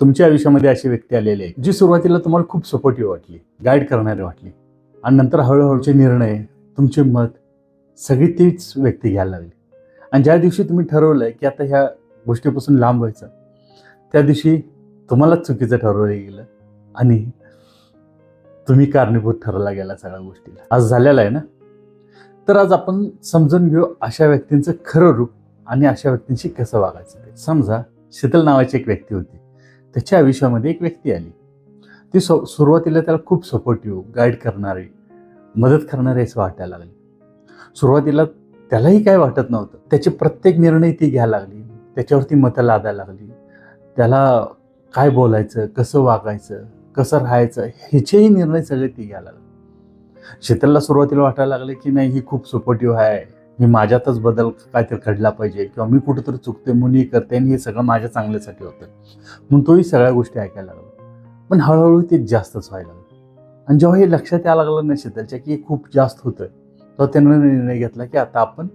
तुमच्या आयुष्यामध्ये अशी व्यक्ती आलेली आहे जी सुरुवातीला तुम्हाला खूप सपोर्टिव्ह वाटली, गाईड करणारी वाटली आणि नंतर हळूहळूचे निर्णय, तुमचे मत सगळी तीच व्यक्ती घ्यायला लागली. आणि ज्या दिवशी तुम्ही ठरवलंय की आता ह्या गोष्टीपासून लांब व्हायचं, त्या दिवशी तुम्हालाच चुकीचं ठरवलं गेलं आणि तुम्ही कारणीभूत ठरवला गेला सगळ्या गोष्टीला. आज झालेला आहे ना. तर आज आपण समजून घेऊ अशा व्यक्तींचं खरं रूप आणि अशा व्यक्तींशी कसं वागायचं ते. समजा शीतल नावाची एक व्यक्ती होती. त्याच्या आयुष्यामध्ये एक व्यक्ती आली. ती सुरुवातीला त्याला खूप सपोर्टिव्ह, गाईड करणारी, मदत करणारी असं वाटायला लागली. सुरुवातीला त्यालाही काय वाटत नव्हतं. त्याचे प्रत्येक निर्णय ती घ्यायला लागली, त्याच्यावरती मतं लादायला लागली. त्याला काय बोलायचं, कसं वागायचं, कसं राहायचं ह्याचेही निर्णय सगळे ती घ्यायला लागली. शीतलला सुरुवातीला वाटायला लागले की नाही, ही खूप सपोर्टिव्ह आहे, मी माझ्यातच बदल काहीतरी घडला पाहिजे किंवा मी कुठेतरी चुकते म्हणून ही करते आणि हे सगळं माझ्या चांगल्यासाठी होतं म्हणून तोही सगळ्या गोष्टी ऐकायला लागला. पण हळूहळू ते जास्तच व्हायला लागलं. आणि जेव्हा हे लक्षात यायला लागलं ना शीतलच्या की हे खूप जास्त होतं, तेव्हा त्यानं निर्णय घेतला की आता आपण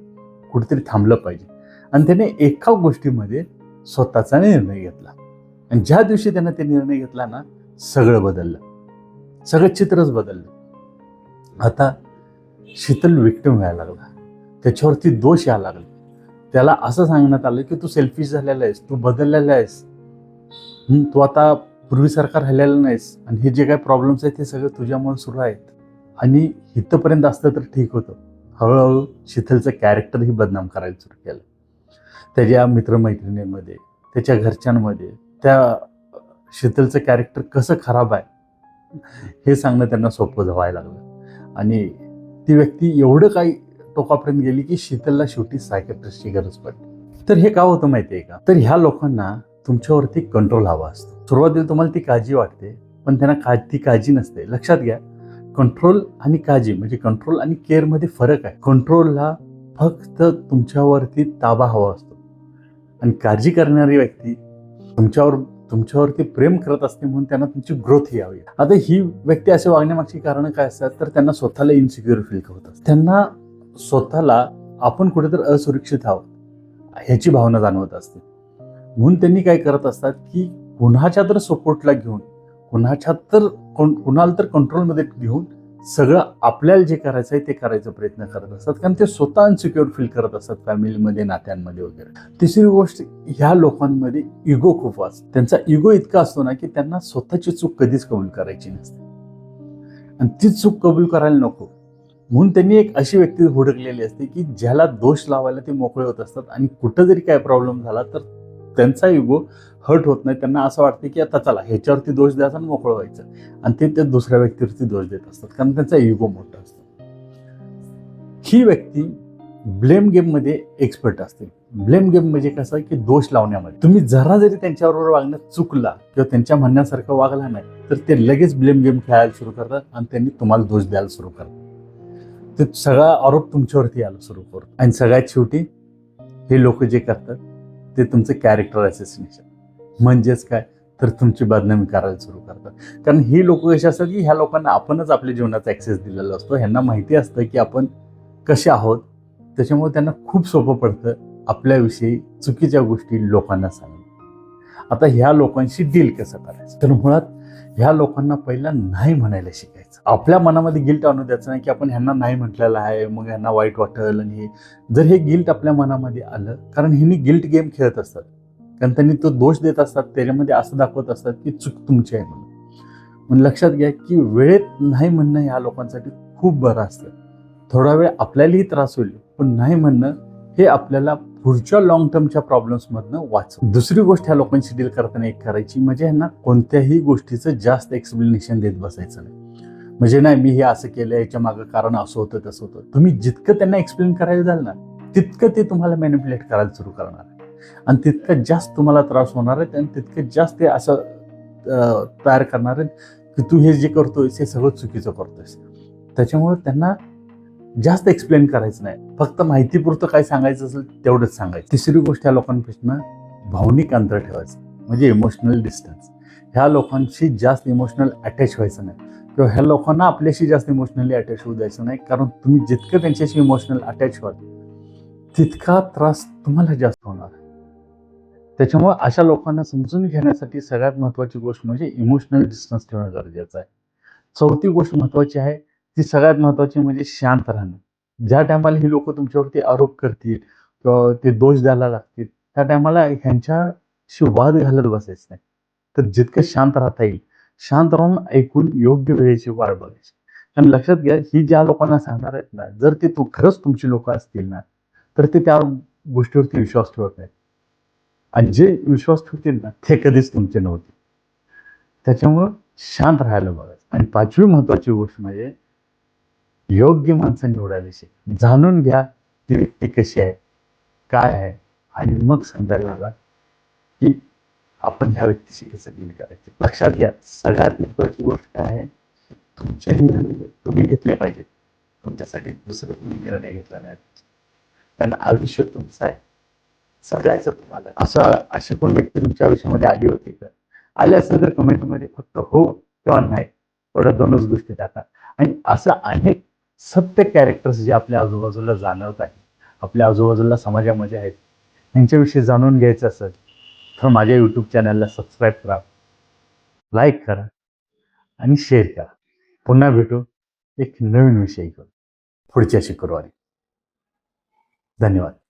कुठेतरी थांबलं पाहिजे. आणि त्याने एका गोष्टीमध्ये स्वतःचा निर्णय घेतला. आणि ज्या दिवशी त्यानं ते निर्णय घेतला ना, सगळं बदललं, सगळं चित्रच बदललं. आता शीतल विक्टिम व्हायला लागला, त्याच्यावरती दोष यायला लागले. त्याला असं सांगण्यात आलं की तू सेल्फिश झालेला आहेस, तू बदललेला आहेस, तू आता पूर्वीसारखा राहिलेला नाहीस आणि हे जे काही प्रॉब्लेम्स आहेत ते सगळं तुझ्यामुळे सुरू आहेत. आणि इथंपर्यंत असतं तर ठीक होतं. हळूहळू शीतलचं कॅरेक्टरही बदनाम करायला सुरू केलं. त्याच्या मित्रमैत्रिणींमध्ये, त्याच्या घरच्यांमध्ये त्या शीतलचं कॅरेक्टर कसं खराब आहे हे सांगणं त्यांना सोपं व्हायला लागलं. आणि ती व्यक्ती एवढं काही टोकापर्यंत गेली की शीतलला शेवटी सायकॅट्रिस्टची गरज पडली. तर हे का होतं माहिती आहे का? तर ह्या लोकांना तुमच्यावरती कंट्रोल हवा असतो. सुरुवातीला तुम्हाला ती काळजी वाटते, पण त्यांना ती काळजी नसते. लक्षात घ्या, कंट्रोल आणि काळजी म्हणजे कंट्रोल आणि केअरमध्ये फरक आहे. कंट्रोलला फक्त तुमच्यावरती ताबा हवा असतो आणि काळजी करणारी व्यक्ती तुमच्यावरती प्रेम करत असते म्हणून त्यांना तुमची ग्रोथ ही हवी. आता ही व्यक्ती असे वागण्यामागची कारणं काय असतात, तर त्यांना स्वतःला इन्सिक्युअर फील करत असतात. त्यांना स्वतःला आपण कुठेतरी असुरक्षित आहोत ह्याची भावना जाणवत असते. म्हणून त्यांनी काय करत असतात की कुणाच्या तर सपोर्टला घेऊन, कुणाला तर कंट्रोलमध्ये घेऊन सगळं आपल्याला जे करायचं आहे ते करायचा प्रयत्न करत असतात, कारण ते स्वतः अनसिक्युअर फील करत असतात फॅमिलीमध्ये, नात्यांमध्ये वगैरे. तिसरी गोष्ट, ह्या लोकांमध्ये इगो खूप असतो. त्यांचा इगो इतका असतो ना की त्यांना स्वतःची चूक कधीच कबूल करायची नसते आणि ती चूक कबूल करायला नको म्हणून त्यांनी एक अशी व्यक्ती हुडकलेली असते की ज्याला दोष लावायला ते मोकळे होत असतात. आणि कुठं जरी काय प्रॉब्लेम झाला तर त्यांचा इगो हर्ट होत नाही. त्यांना असं वाटतं की आता चला ह्याच्यावरती दोष द्यायचा आणि मोकळं व्हायचं, आणि ते त्या दुसऱ्या व्यक्तीवरती दोष देत असतात कारण त्यांचा इगो मोठा असतो. ही व्यक्ती ब्लेम गेम मध्ये एक्सपर्ट असते. ब्लेम गेम म्हणजे कसं की दोष लावण्यामध्ये तुम्ही जरा जरी त्यांच्याबरोबर वागण्यात चुकला किंवा त्यांच्या म्हणण्यासारखं वागला नाही तर ते लगेच ब्लेम गेम खेळायला सुरू करतात आणि त्यांनी तुम्हाला दोष द्यायला सुरू करतात. ते सगळा आरोप तुमच्यावरती यायला सुरू करतो. आणि सगळ्यात शेवटी हे लोक जे करतात ते तुमचं कॅरेक्टर असॅसिनेशन म्हणजेच काय, तर तुमची बदनामी करायला सुरू करतात. कारण ही लोक कशी असतात की ह्या लोकांना आपणच आपल्या जीवनाचा ऍक्सेस दिलेला असतो. ह्यांना माहिती असतं की आपण कसे आहोत, त्याच्यामुळे त्यांना खूप सोपं पडतं आपल्याविषयी चुकीच्या गोष्टी लोकांना सांगणं. आता ह्या लोकांशी डील कसं करायचं, तर मुळात ह्या लोकांना पहिला नाही म्हणायला शिकायचं. आपल्या मनामध्ये गिल्ट आणू द्यायचं नाही की आपण ह्यांना नाही म्हटलेलं आहे, मग ह्यांना वाईट वाटेल. आणि जर हे गिल्ट आपल्या मनामध्ये आलं, कारण ह्यांनी गिल्ट गेम खेळत असतात, कारण त्यांनी तो दोष देत असतात, त्याच्यामध्ये असं दाखवत असतात की चूक तुमची आहे म्हणून लक्षात घ्या की वेळेत नाही म्हणणं ह्या लोकांसाठी खूप बरं असतं. थोडा वेळ आपल्यालाही त्रास होईल, पण नाही म्हणणं हे आपल्याला पुढच्या लॉंग टर्मच्या प्रॉब्लेम्समधनं वाचव. दुसरी गोष्ट ह्या लोकांशी डील करताना एक करायची म्हणजे ह्यांना कोणत्याही गोष्टीचं जास्त एक्सप्लेनेशन देत बसायचं नाही. म्हणजे नाही मी हे असं केलं, याच्या मागं कारण असं होतं तसं होतं. तुम्ही जितकं त्यांना एक्सप्लेन करायला जाल ना, तितकं ते तुम्हाला मॅनिप्युलेट करायला सुरू करणार आहे आणि तितकं जास्त तुम्हाला त्रास होणार आहे आणि तितकं जास्त ते असं तयार करणार आहेत की तू हे जे करतोयस हे सगळं चुकीचं करतोयस. त्याच्यामुळे त्यांना जास्त एक्सप्लेन करायचं नाही, फक्त माहितीपुरतं काय सांगायचं असेल तेवढंच सांगायचं. तिसरी गोष्ट, ह्या लोकांपासून भावनिक अंतर ठेवायचं म्हणजे इमोशनल डिस्टन्स. ह्या लोकांशी जास्त इमोशनल अटॅच व्हायचं नाही किंवा ह्या लोकांना आपल्याशी जास्त इमोशनली अटॅच होऊ द्यायचं नाही, कारण तुम्ही जितकं त्यांच्याशी इमोशनल अटॅच व्हाल तितका त्रास तुम्हाला जास्त होणार. त्याच्यामुळे अशा लोकांना समजून घेण्यासाठी सगळ्यात महत्त्वाची गोष्ट म्हणजे इमोशनल डिस्टन्स ठेवणं गरजेचं आहे. चौथी गोष्ट महत्त्वाची आहे, ती सगळ्यात महत्त्वाची म्हणजे शांत राहणं. ज्या टायमाला ही लोकं तुमच्यावरती आरोप करतील किंवा ते दोष द्यायला लागतील, त्या टायमाला ह्यांच्याशी वाद घालत बसायचं नाही. तर जितकं शांत राहता येईल, शांत राहून ऐकून योग्य वेळेची वाट बघायची. आणि लक्षात घ्या, ही ज्या लोकांना सांगणार आहेत ना, जर ते खरंच तुमची लोकं असतील ना, तर ते त्या गोष्टीवरती विश्वास ठेवत नाहीत. आणि जे विश्वास ठेवतील ना, ते कधीच तुमचे नव्हते. त्याच्यामुळं शांत राहायला बघायचं. आणि 5वी महत्त्वाची गोष्ट म्हणजे योग्य माणसं निवडायला शिका. जाणून घ्या ती व्यक्ती कशी आहे, काय आहे आणि मग सांगायला बघा की आपण ह्या व्यक्तीशी कसं डील करायचं. लक्षात घ्या, सगळ्यात महत्त्वाची गोष्ट काय आहे, तुमचे निर्णय तुम्ही घेतले पाहिजेत. तुमच्यासाठी दुसरं कोणी निर्णय घेतला नाही. कारण आयुष्य तुमचं आहे. सगळ्याचं तुम्हाला अशी कोण व्यक्ती तुमच्या आयुष्यामध्ये आली होती का? आल्या असेल तर कमेंटमध्ये फक्त हो किंवा नाही एवढ्या 2च गोष्टी टाका. आणि असं अनेक सत्य कॅरेक्टर्स जे आपल्या आजूबाजूला जाणवत आहेत, आपल्या आजूबाजूला समाजामध्ये आहेत, त्यांच्याविषयी जाणून घ्यायचं असेल तर माझ्या यूट्यूब चॅनलला सबस्क्राईब करा, लाईक करा आणि शेअर करा. पुन्हा भेटू एक नवीन विषयी घेऊन पुढच्या शुक्रवारी. धन्यवाद.